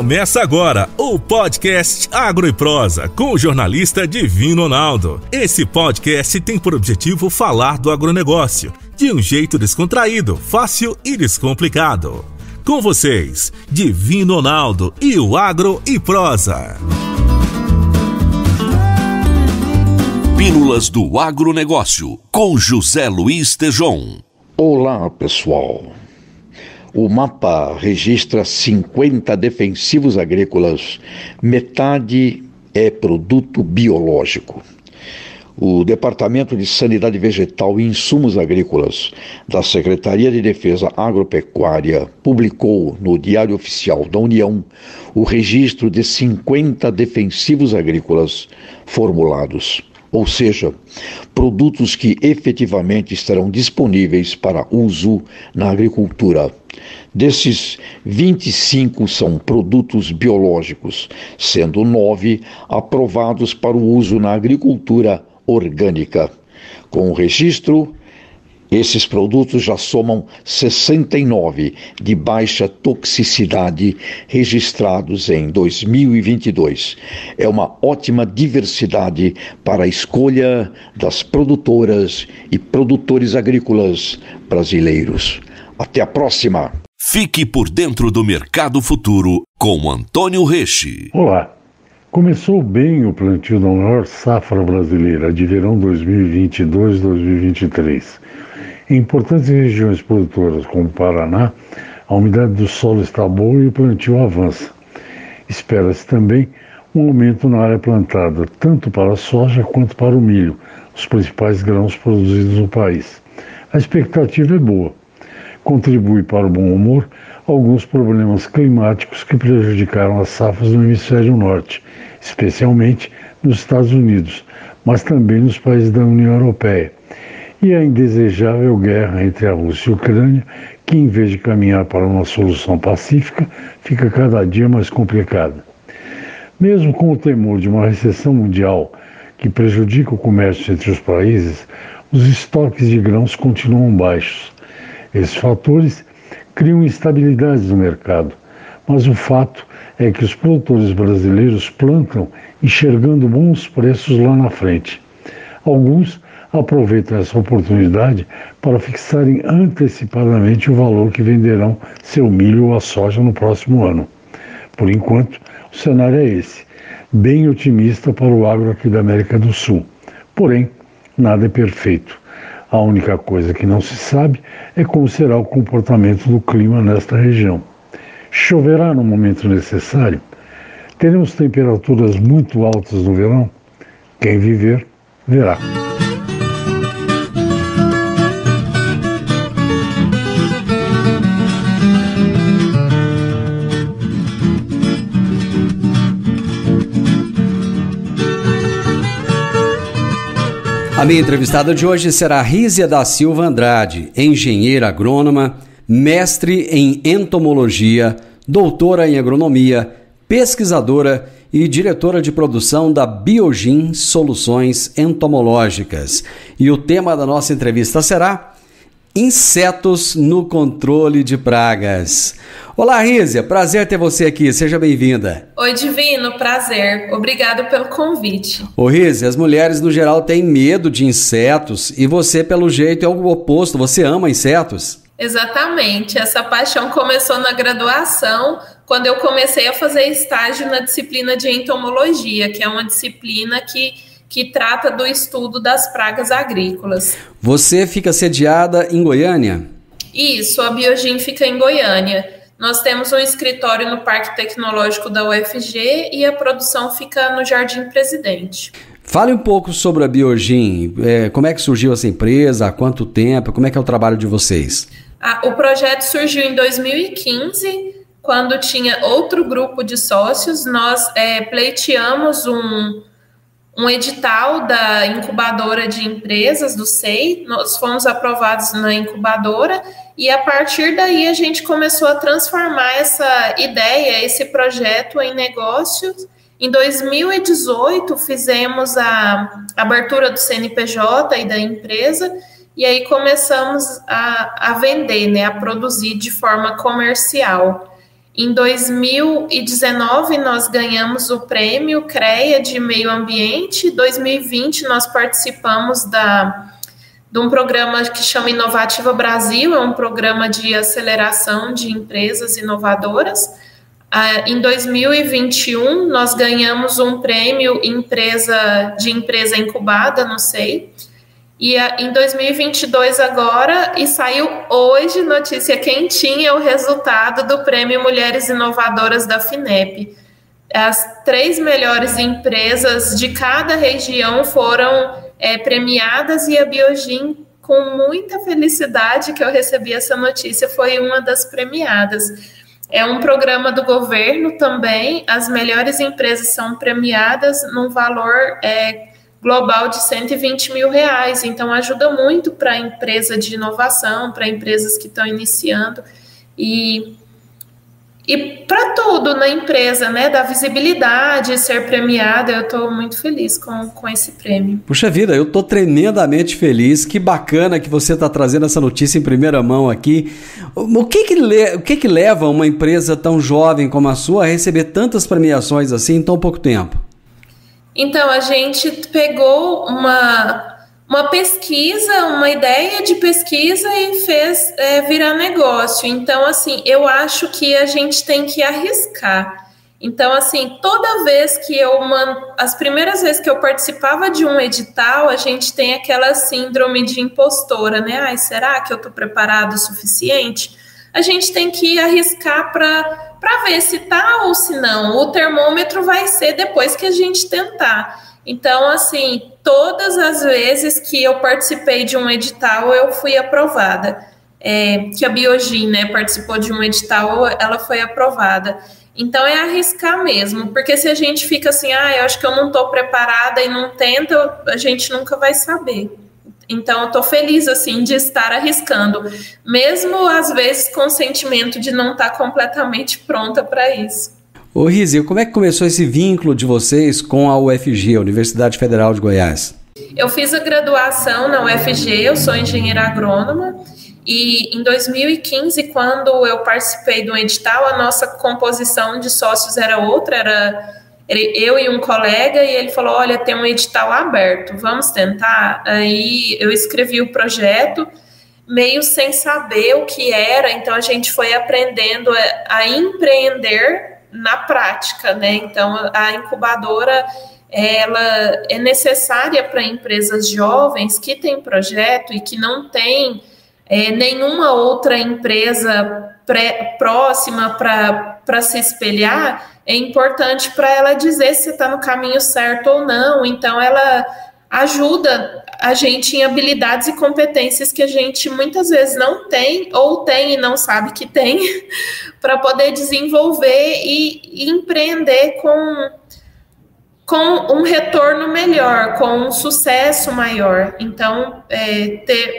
Começa agora o podcast Agro e Prosa com o jornalista Divino Ronaldo. Esse podcast tem por objetivo falar do agronegócio de um jeito descontraído, fácil e descomplicado. Com vocês, Divino Ronaldo e o Agro e Prosa. Pílulas do Agronegócio, com José Luiz Tejon. Olá, pessoal. O mapa registra 50 defensivos agrícolas, metade é produto biológico. O Departamento de Sanidade Vegetal e Insumos Agrícolas da Secretaria de Defesa Agropecuária publicou no Diário Oficial da União o registro de 50 defensivos agrícolas formulados, ou seja, produtos que efetivamente estarão disponíveis para uso na agricultura. Desses, 25 são produtos biológicos, sendo 9 aprovados para o uso na agricultura orgânica. Com o registro, esses produtos já somam 69 de baixa toxicidade registrados em 2022. É uma ótima diversidade para a escolha das produtoras e produtores agrícolas brasileiros. Até a próxima! Fique por dentro do mercado futuro com Antônio Reche. Olá! Começou bem o plantio da maior safra brasileira de verão 2022-2023. Em importantes regiões produtoras como o Paraná, a umidade do solo está boa e o plantio avança. Espera-se também um aumento na área plantada, tanto para a soja quanto para o milho, os principais grãos produzidos no país. A expectativa é boa. Contribui para o bom humor alguns problemas climáticos que prejudicaram as safras no hemisfério norte, especialmente nos Estados Unidos, mas também nos países da União Europeia. E a indesejável guerra entre a Rússia e a Ucrânia, que em vez de caminhar para uma solução pacífica, fica cada dia mais complicada. Mesmo com o temor de uma recessão mundial que prejudica o comércio entre os países, os estoques de grãos continuam baixos. Esses fatores criam instabilidades no mercado, mas o fato é que os produtores brasileiros plantam enxergando bons preços lá na frente. Alguns aproveitam essa oportunidade para fixarem antecipadamente o valor que venderão seu milho ou a soja no próximo ano. Por enquanto, o cenário é esse, bem otimista para o agro aqui da América do Sul. Porém, nada é perfeito. A única coisa que não se sabe é como será o comportamento do clima nesta região. Choverá no momento necessário? Teremos temperaturas muito altas no verão? Quem viver, verá. A minha entrevistada de hoje será Rízia da Silva Andrade, engenheira agrônoma, mestre em entomologia, doutora em agronomia, pesquisadora e diretora de produção da Biogin Soluções Entomológicas. E o tema da nossa entrevista será Insetos no Controle de Pragas. Olá, Rízia, prazer ter você aqui, seja bem-vinda. Oi, Divino, prazer. Obrigado pelo convite. Ô, Rízia, as mulheres no geral têm medo de insetos e você, pelo jeito, é o oposto, você ama insetos? Exatamente, essa paixão começou na graduação, quando eu comecei a fazer estágio na disciplina de entomologia, que é uma disciplina que trata do estudo das pragas agrícolas. Você fica sediada em Goiânia? Isso, a Biogin fica em Goiânia. Nós temos um escritório no Parque Tecnológico da UFG e a produção fica no Jardim Presidente. Fale um pouco sobre a Biogin, como é que surgiu essa empresa, há quanto tempo, como é que é o trabalho de vocês? O projeto surgiu em 2015, quando tinha outro grupo de sócios. Nós pleiteamos um edital da incubadora de empresas do SEI, nós fomos aprovados na incubadora e a partir daí a gente começou a transformar essa ideia, esse projeto em negócios. Em 2018 fizemos a abertura do CNPJ e da empresa e aí começamos a vender, né, a produzir de forma comercial. Em 2019, nós ganhamos o prêmio CREA de Meio Ambiente. Em 2020, nós participamos de um programa que chama Inovativa Brasil, é um programa de aceleração de empresas inovadoras. Em 2021, nós ganhamos um prêmio de empresa incubada no SEI. E em 2022 agora, e saiu hoje, notícia quentinha, o resultado do Prêmio Mulheres Inovadoras da FINEP. As 3 melhores empresas de cada região foram premiadas e a Biogin, com muita felicidade que eu recebi essa notícia, foi uma das premiadas. É um programa do governo também, as melhores empresas são premiadas num valor global de R$120 mil, então ajuda muito para a empresa de inovação, para empresas que estão iniciando e para tudo na empresa, né, da visibilidade, ser premiada. Eu estou muito feliz com esse prêmio. Puxa vida, eu estou tremendamente feliz, que bacana que você está trazendo essa notícia em primeira mão aqui. O que leva uma empresa tão jovem como a sua a receber tantas premiações assim em tão pouco tempo? Então, a gente pegou uma pesquisa, uma ideia de pesquisa e fez virar negócio. Então, assim, eu acho que a gente tem que arriscar. Então, assim, toda vez que as primeiras vezes que eu participava de um edital, a gente tem aquela síndrome de impostora, né? Ai, será que eu estou preparado o suficiente? A gente tem que arriscar para ver se tá ou se não. O termômetro vai ser depois que a gente tentar. Então, assim, todas as vezes que eu participei de um edital, eu fui aprovada. Que a Biogin, né, participou de um edital, ela foi aprovada. Então, é arriscar mesmo, porque se a gente fica assim, eu acho que eu não estou preparada e não tenta, a gente nunca vai saber. Então, eu estou feliz, assim, de estar arriscando, mesmo às vezes com o sentimento de não estar completamente pronta para isso. Ô Rizia, como é que começou esse vínculo de vocês com a UFG, a Universidade Federal de Goiás? Eu fiz a graduação na UFG, eu sou engenheira agrônoma, e em 2015, quando eu participei do edital, a nossa composição de sócios era outra, era eu e um colega, e ele falou, olha, tem um edital aberto, vamos tentar? Aí eu escrevi o projeto, meio sem saber o que era, então a gente foi aprendendo a empreender na prática, né? Então a incubadora, ela é necessária para empresas jovens que têm projeto e que não tem nenhuma outra empresa próxima para se espelhar. É importante para ela dizer se está no caminho certo ou não. Então, ela ajuda a gente em habilidades e competências que a gente muitas vezes não tem, ou tem e não sabe que tem, para poder desenvolver e empreender com um retorno melhor, com um sucesso maior. Então,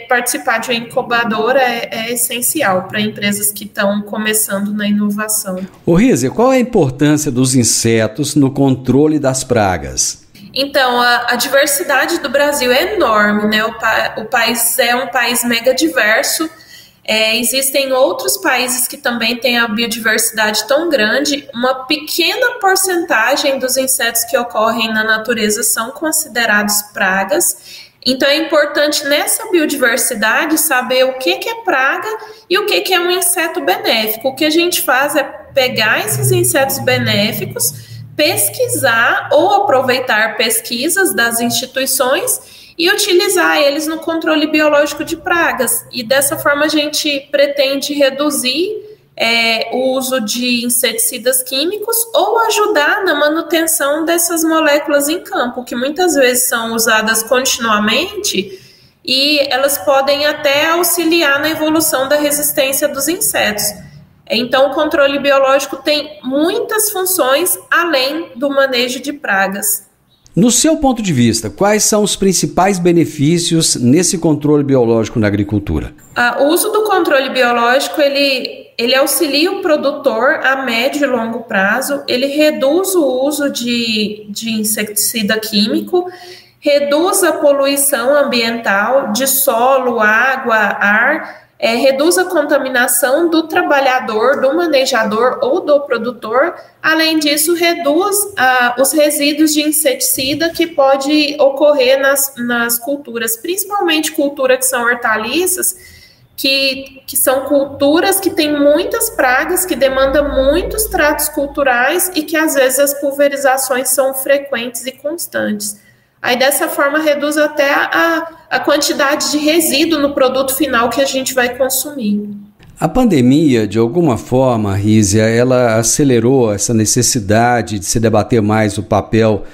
participar de uma incubadora é essencial para empresas que estão começando na inovação. Ô Rizia, qual é a importância dos insetos no controle das pragas? Então, a diversidade do Brasil é enorme, né? O país é um país mega diverso. Existem outros países que também têm a biodiversidade tão grande. Uma pequena porcentagem dos insetos que ocorrem na natureza são considerados pragas. Então é importante nessa biodiversidade saber o que é praga e o que é um inseto benéfico. O que a gente faz é pegar esses insetos benéficos, pesquisar ou aproveitar pesquisas das instituições e utilizar eles no controle biológico de pragas. E dessa forma a gente pretende reduzir o uso de inseticidas químicos ou ajudar na manutenção dessas moléculas em campo, que muitas vezes são usadas continuamente e elas podem até auxiliar na evolução da resistência dos insetos. Então, o controle biológico tem muitas funções além do manejo de pragas. No seu ponto de vista, quais são os principais benefícios nesse controle biológico na agricultura? O uso do controle biológico, ele auxilia o produtor a médio e longo prazo, ele reduz o uso de inseticida químico, reduz a poluição ambiental de solo, água, ar, reduz a contaminação do trabalhador, do manejador ou do produtor. Além disso, reduz os resíduos de inseticida que pode ocorrer nas culturas, principalmente cultura que são hortaliças, que são culturas que têm muitas pragas, que demandam muitos tratos culturais e que às vezes as pulverizações são frequentes e constantes. Aí dessa forma reduz até a quantidade de resíduo no produto final que a gente vai consumir. A pandemia, de alguma forma, Rízia, ela acelerou essa necessidade de se debater mais o papel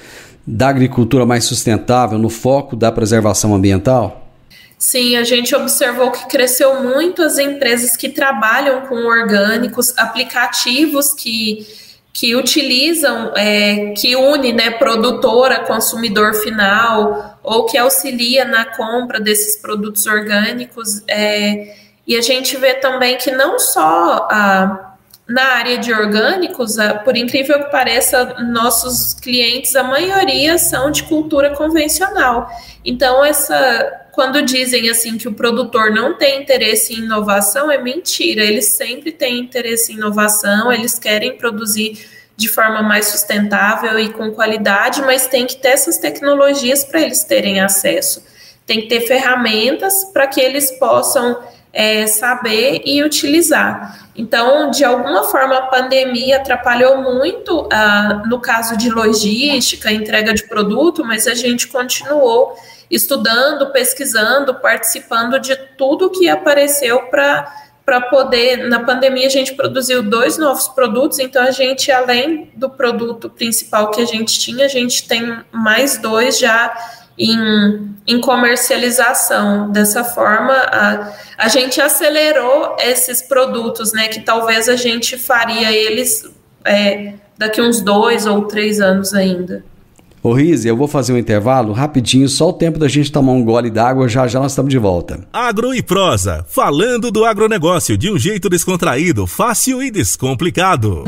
da agricultura mais sustentável no foco da preservação ambiental? Sim, a gente observou que cresceu muito as empresas que trabalham com orgânicos, aplicativos que utilizam, que une, né, produtor a consumidor final, ou que auxilia na compra desses produtos orgânicos. E a gente vê também que não só na área de orgânicos, por incrível que pareça, nossos clientes, a maioria são de cultura convencional. Então, quando dizem assim que o produtor não tem interesse em inovação, é mentira. Eles sempre têm interesse em inovação, eles querem produzir de forma mais sustentável e com qualidade, mas tem que ter essas tecnologias para eles terem acesso. Tem que ter ferramentas para que eles possam saber e utilizar. Então, de alguma forma, a pandemia atrapalhou muito no caso de logística, entrega de produto, mas a gente continuou estudando, pesquisando, participando de tudo que apareceu para poder... Na pandemia, a gente produziu 2 novos produtos, então a gente, além do produto principal que a gente tinha, a gente tem mais 2 já em comercialização. Dessa forma, a gente acelerou esses produtos, né, que talvez a gente faria eles daqui uns 2 ou 3 anos ainda. Ô Rízia, eu vou fazer um intervalo rapidinho, só o tempo da gente tomar um gole d'água, já nós estamos de volta. Agro e Prosa, falando do agronegócio de um jeito descontraído, fácil e descomplicado.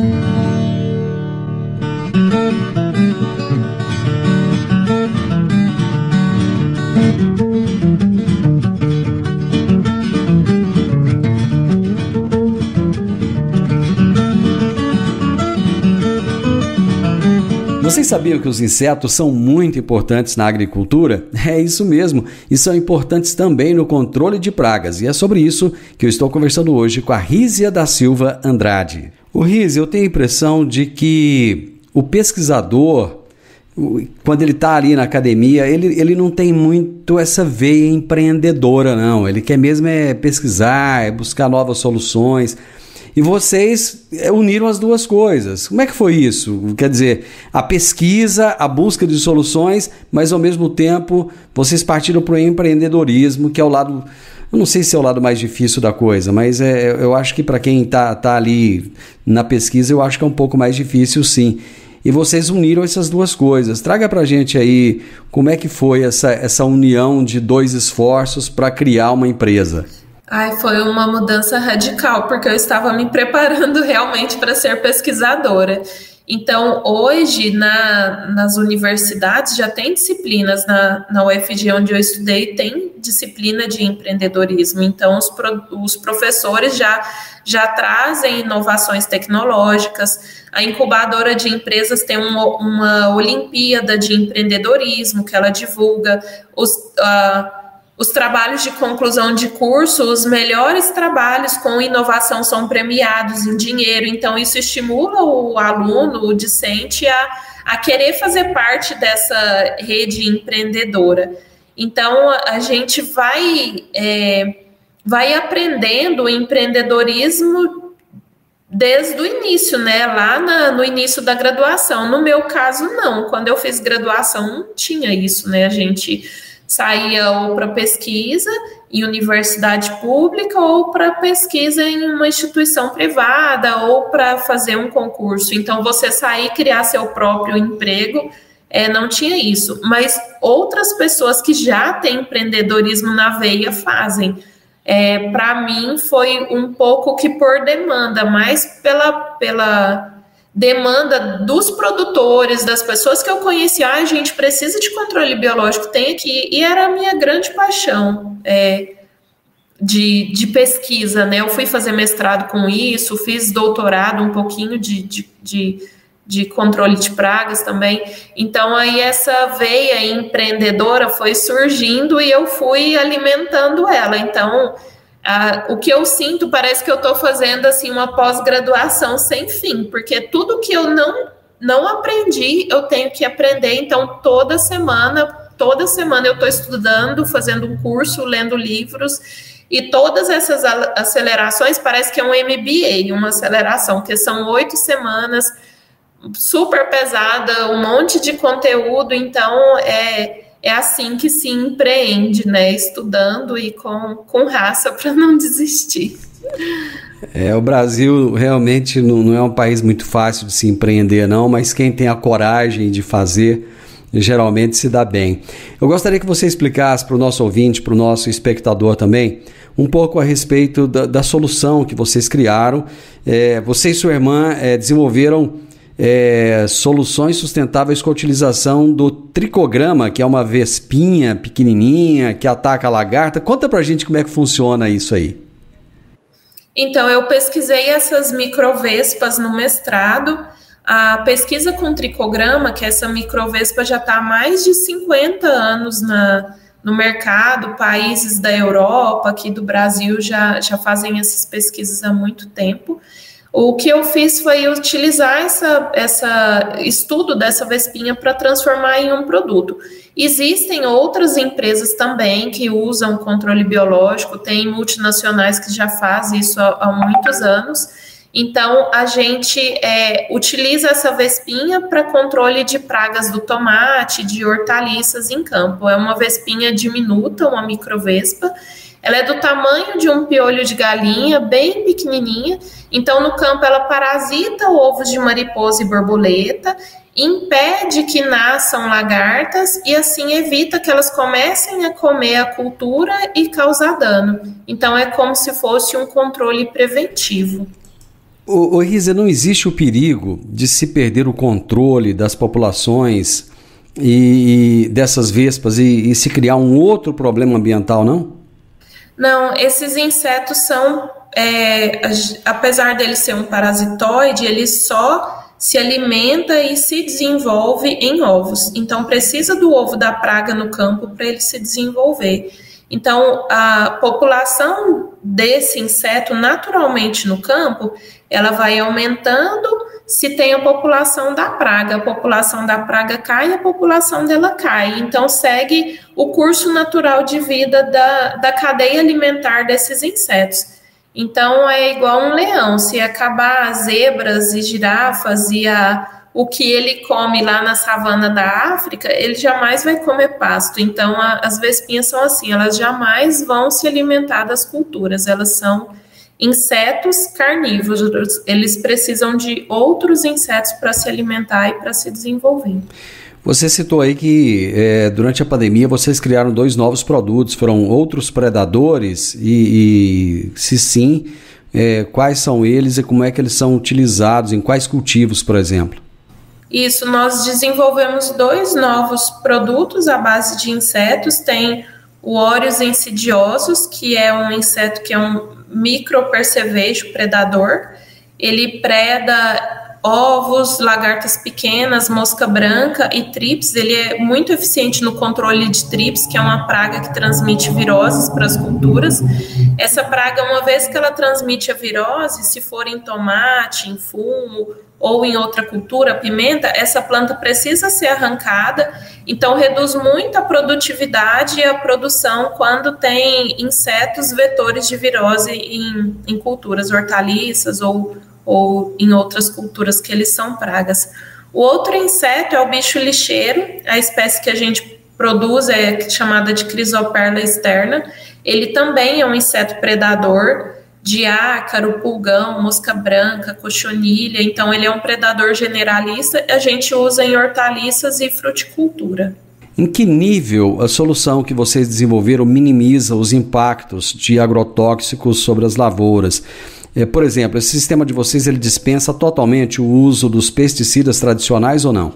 Vocês sabiam que os insetos são muito importantes na agricultura? É isso mesmo, e são importantes também no controle de pragas, e é sobre isso que eu estou conversando hoje com a Rízia da Silva Andrade. Ô Rízia, eu tenho a impressão de que o pesquisador, quando ele está ali na academia, ele não tem muito essa veia empreendedora, não. Ele quer mesmo pesquisar, buscar novas soluções. E vocês uniram as duas coisas. Como é que foi isso? Quer dizer, a pesquisa, a busca de soluções, mas ao mesmo tempo vocês partiram para o empreendedorismo, que é o lado, eu não sei se é o lado mais difícil da coisa, mas eu acho que para quem tá ali na pesquisa, eu acho que é um pouco mais difícil, sim. E vocês uniram essas duas coisas. Traga para a gente aí como é que foi essa união de 2 esforços para criar uma empresa. Foi uma mudança radical, porque eu estava me preparando realmente para ser pesquisadora. Então, hoje, nas universidades, já tem disciplinas, na UFG, onde eu estudei, tem disciplina de empreendedorismo. Então, os professores já trazem inovações tecnológicas. A incubadora de empresas tem uma Olimpíada de empreendedorismo, que ela divulga os trabalhos de conclusão de curso. Os melhores trabalhos com inovação são premiados em dinheiro, então isso estimula o aluno, o discente, a querer fazer parte dessa rede empreendedora. Então, a gente vai aprendendo o empreendedorismo desde o início, né? Lá no início da graduação. No meu caso, não. Quando eu fiz graduação, não tinha isso, né? A gente saía ou para pesquisa em universidade pública ou para pesquisa em uma instituição privada ou para fazer um concurso. Então, você sair e criar seu próprio emprego, não tinha isso. Mas outras pessoas que já têm empreendedorismo na veia fazem. Para mim, foi um pouco que por demanda, mais pela demanda dos produtores, das pessoas que eu conheci. A gente precisa de controle biológico, tem aqui, e era a minha grande paixão, de pesquisa, né? Eu fui fazer mestrado com isso, fiz doutorado um pouquinho de controle de pragas também. Então, aí essa veia empreendedora foi surgindo e eu fui alimentando ela. Então, o que eu sinto, parece que eu estou fazendo assim, uma pós-graduação sem fim, porque tudo que eu não aprendi, eu tenho que aprender. Então, toda semana eu estou estudando, fazendo um curso, lendo livros, e todas essas acelerações parece que é um MBA, uma aceleração, que são 8 semanas, super pesada, um monte de conteúdo. Então é assim que se empreende, né? Estudando e com raça para não desistir. O Brasil realmente não é um país muito fácil de se empreender, não, mas quem tem a coragem de fazer geralmente se dá bem. Eu gostaria que você explicasse para o nosso ouvinte, para o nosso espectador também, um pouco a respeito da solução que vocês criaram. Você e sua irmã desenvolveram soluções sustentáveis com a utilização do tricograma, que é uma vespinha pequenininha que ataca a lagarta. Conta pra gente como é que funciona isso aí. Então, eu pesquisei essas microvespas no mestrado. A pesquisa com tricograma, que essa microvespa já está há mais de 50 anos no mercado, países da Europa, aqui do Brasil, já fazem essas pesquisas há muito tempo. O que eu fiz foi utilizar essa estudo dessa vespinha para transformar em um produto. Existem outras empresas também que usam controle biológico, tem multinacionais que já fazem isso há muitos anos. Então, a gente utiliza essa vespinha para controle de pragas do tomate, de hortaliças em campo. É uma vespinha diminuta, uma microvespa. Ela é do tamanho de um piolho de galinha, bem pequenininha. Então, no campo, ela parasita ovos de mariposa e borboleta, impede que nasçam lagartas e, assim, evita que elas comecem a comer a cultura e causar dano. Então, é como se fosse um controle preventivo. Risa, não existe o perigo de se perder o controle das populações e dessas vespas e se criar um outro problema ambiental, não? Não, esses insetos são, apesar dele ser um parasitoide, ele só se alimenta e se desenvolve em ovos. Então, precisa do ovo da praga no campo para ele se desenvolver. Então, a população desse inseto, naturalmente no campo, ela vai aumentando se tem a população da praga. A população da praga cai, a população dela cai. Então, segue o curso natural de vida da cadeia alimentar desses insetos. Então, é igual um leão. Se acabar as zebras e girafas e o que ele come lá na savana da África, ele jamais vai comer pasto. Então, as vespinhas são assim, elas jamais vão se alimentar das culturas. Elas são insetos carnívoros, eles precisam de outros insetos para se alimentar e para se desenvolver. Você citou aí que durante a pandemia vocês criaram 2 novos produtos, foram outros predadores e se sim, quais são eles e como é que eles são utilizados, em quais cultivos, por exemplo? Isso, nós desenvolvemos 2 novos produtos à base de insetos. Tem o Óreos insidiosos, que é um inseto que é um micropercevejo predador. Ele preda ovos, lagartas pequenas, mosca branca e trips. Ele é muito eficiente no controle de trips, que é uma praga que transmite viroses para as culturas. Essa praga, uma vez que ela transmite a virose, se for em tomate, em fumo ou em outra cultura, pimenta, essa planta precisa ser arrancada, então reduz muito a produtividade e a produção quando tem insetos vetores de virose em culturas hortaliças ou em outras culturas que eles são pragas. O outro inseto é o bicho lixeiro, a espécie que a gente produz é chamada de Chrysoperla externa. Ele também é um inseto predador de ácaro, pulgão, mosca branca, cochonilha. Então, ele é um predador generalista. A gente usa em hortaliças e fruticultura. Em que nível a solução que vocês desenvolveram minimiza os impactos de agrotóxicos sobre as lavouras? Por exemplo, esse sistema de vocês ele dispensa totalmente o uso dos pesticidas tradicionais ou não?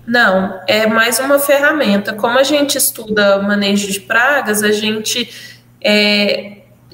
Não, é mais uma ferramenta. Como a gente estuda manejo de pragas, a gente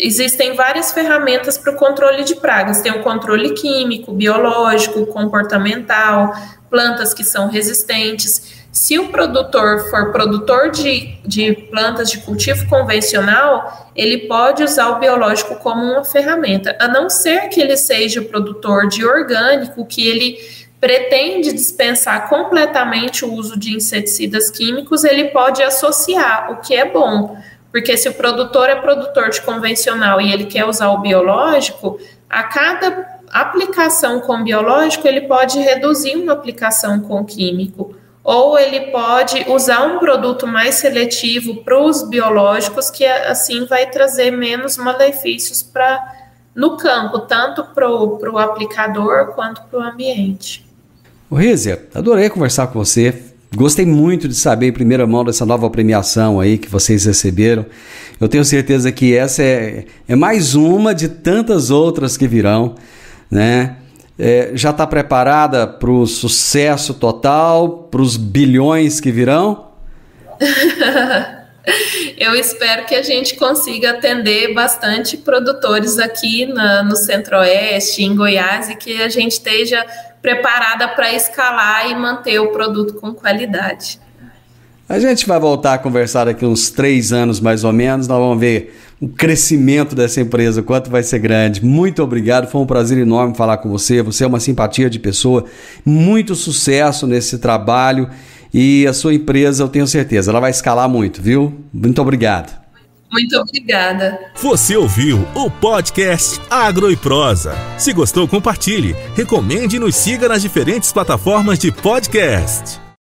existem várias ferramentas para o controle de pragas. Tem o controle químico, biológico, comportamental, plantas que são resistentes. Se o produtor for produtor de plantas de cultivo convencional, ele pode usar o biológico como uma ferramenta, a não ser que ele seja produtor de orgânico, que ele pretende dispensar completamente o uso de inseticidas químicos, ele pode associar, o que é bom, porque se o produtor é produtor de convencional e ele quer usar o biológico, a cada aplicação com biológico, ele pode reduzir uma aplicação com químico, ou ele pode usar um produto mais seletivo para os biológicos, que assim vai trazer menos malefícios no campo, tanto para o aplicador quanto para o ambiente. Rízia, adorei conversar com você. Gostei muito de saber em primeira mão dessa nova premiação aí que vocês receberam. Eu tenho certeza que essa é mais uma de tantas outras que virão, né? Já está preparada para o sucesso total, para os bilhões que virão? Eu espero que a gente consiga atender bastante produtores aqui no Centro-Oeste, em Goiás, e que a gente esteja preparada para escalar e manter o produto com qualidade. A gente vai voltar a conversar daqui uns 3 anos mais ou menos, nós vamos ver o crescimento dessa empresa, o quanto vai ser grande. Muito obrigado, foi um prazer enorme falar com você, você é uma simpatia de pessoa, muito sucesso nesse trabalho e a sua empresa, eu tenho certeza, ela vai escalar muito, viu? Muito obrigado. Muito obrigada. Você ouviu o podcast Agro e Prosa. Se gostou, compartilhe, recomende e nos siga nas diferentes plataformas de podcast.